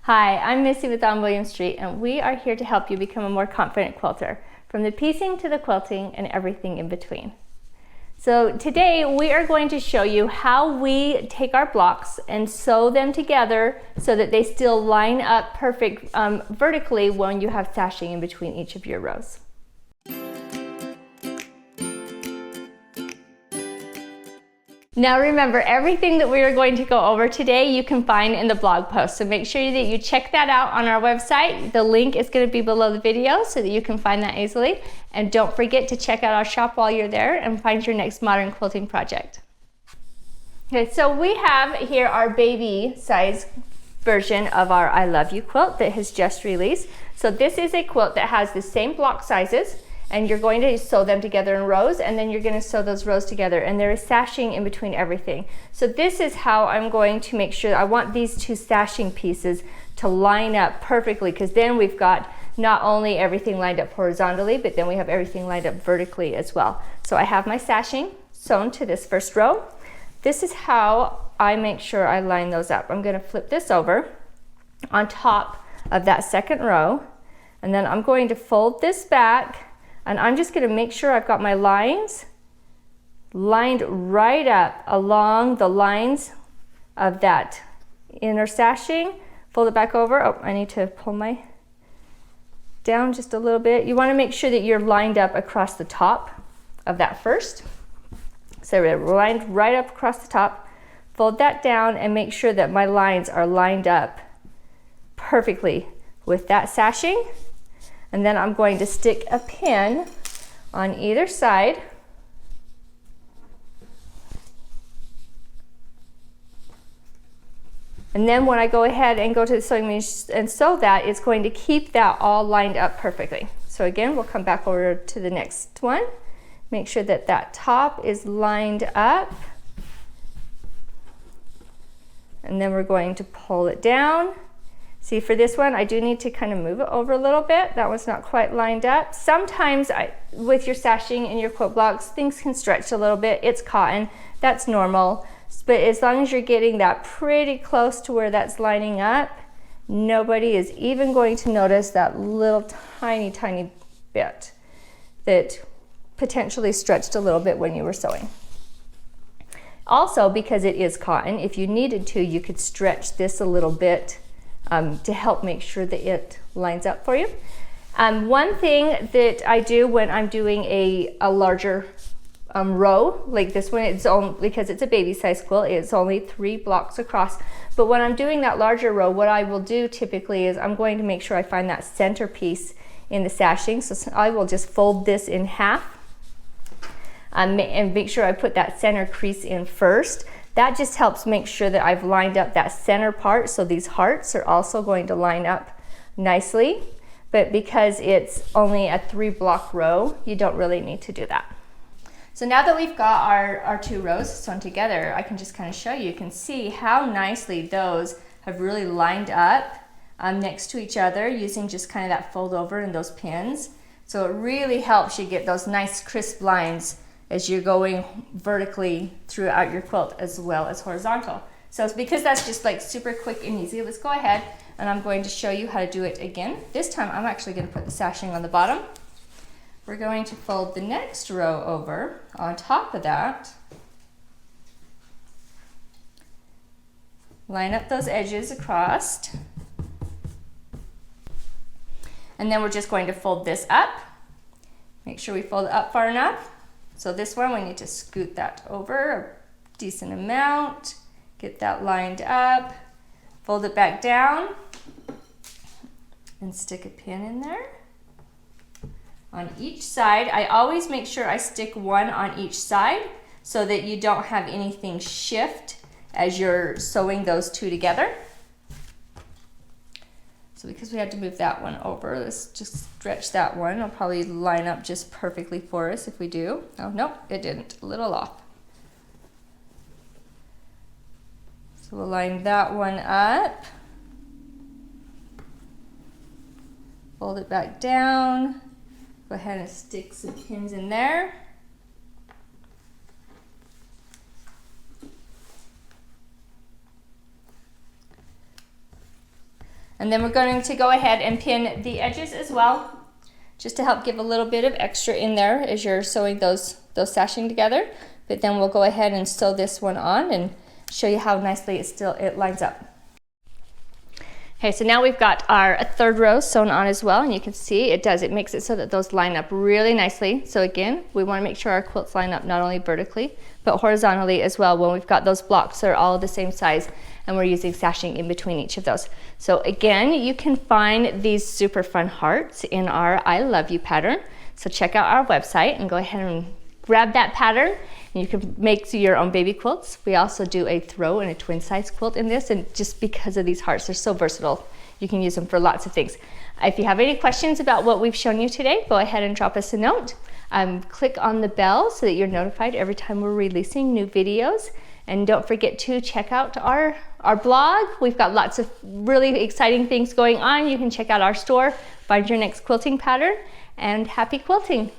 Hi, I'm Missy with On William Street, and we are here to help you become a more confident quilter, from the piecing to the quilting and everything in between. So today we are going to show you how we take our blocks and sew them together so that they still line up perfect vertically when you have sashing in between each of your rows. Now remember, everything that we are going to go over today you can find in the blog post, so make sure that you check that out on our website. The link is going to be below the video so that you can find that easily. And don't forget to check out our shop while you're there and find your next modern quilting project. Okay, so we have here our baby size version of our I Love You quilt that has just released. So this is a quilt that has the same block sizes, and you're going to sew them together in rows, and then you're going to sew those rows together, and there is sashing in between everything. So this is how I'm going to make sure. I want these two sashing pieces to line up perfectly, because then we've got not only everything lined up horizontally, but then we have everything lined up vertically as well. So I have my sashing sewn to this first row. This is how I make sure I line those up. I'm going to flip this over on top of that second row, and then I'm going to fold this back. And I'm just going to make sure I've got my lines lined right up along the lines of that inner sashing. Fold it back over. Oh, I need to pull my down just a little bit. You want to make sure that you're lined up across the top of that first. So we're lined right up across the top. Fold that down and make sure that my lines are lined up perfectly with that sashing. And then I'm going to stick a pin on either side. And then when I go ahead and go to the sewing machine and sew that, it's going to keep that all lined up perfectly. So again, we'll come back over to the next one. Make sure that that top is lined up. And then we're going to pull it down. See, for this one, I do need to kind of move it over a little bit. That one's not quite lined up. Sometimes with your sashing and your quilt blocks, things can stretch a little bit. It's cotton, that's normal. But as long as you're getting that pretty close to where that's lining up, nobody is even going to notice that little tiny, tiny bit that potentially stretched a little bit when you were sewing. Also, because it is cotton, if you needed to, you could stretch this a little bit to help make sure that it lines up for you. One thing that I do when I'm doing a larger row, like this one, it's only, because it's a baby size quilt, it's only 3 blocks across. But when I'm doing that larger row, what I will do typically is I'm going to make sure I find that center piece in the sashing. So I will just fold this in half and make sure I put that center crease in first. That just helps make sure that I've lined up that center part, so these hearts are also going to line up nicely. But because it's only a 3 block row, you don't really need to do that. So now that we've got our 2 rows sewn together, I can just kind of show you. You can see how nicely those have really lined up next to each other using just kind of that fold over and those pins. So it really helps you get those nice crisp lines as you're going vertically throughout your quilt as well as horizontal. So it's because that's just like super quick and easy. Let's go ahead and I'm going to show you how to do it again. This time I'm actually going to put the sashing on the bottom. We're going to fold the next row over on top of that. Line up those edges across. And then we're just going to fold this up. Make sure we fold it up far enough. So this one, we need to scoot that over a decent amount, get that lined up, fold it back down, and stick a pin in there. On each side, I always make sure I stick one on each side so that you don't have anything shift as you're sewing those 2 together. So because we had to move that one over, let's just stretch that one. It'll probably line up just perfectly for us if we do. Oh, nope, it didn't. A little off. So we'll line that one up. Fold it back down. Go ahead and stick some pins in there. And then we're going to go ahead and pin the edges as well, just to help give a little bit of extra in there as you're sewing those sashing together. But then we'll go ahead and sew this one on and show you how nicely it lines up. Okay, so now we've got our third row sewn on as well, and you can see it makes it so that those line up really nicely. So again, we want to make sure our quilts line up not only vertically, but horizontally as well when we've got those blocks that are all the same size and we're using sashing in between each of those. So again, you can find these super fun hearts in our I Love You pattern. So check out our website and go ahead and grab that pattern. You can make your own baby quilts. We also do a throw and a twin size quilt in this, and just because of these hearts, they're so versatile. You can use them for lots of things. If you have any questions about what we've shown you today, go ahead and drop us a note. Click on the bell so that you're notified every time we're releasing new videos. And don't forget to check out our blog. We've got lots of really exciting things going on. You can check out our store, find your next quilting pattern, and happy quilting.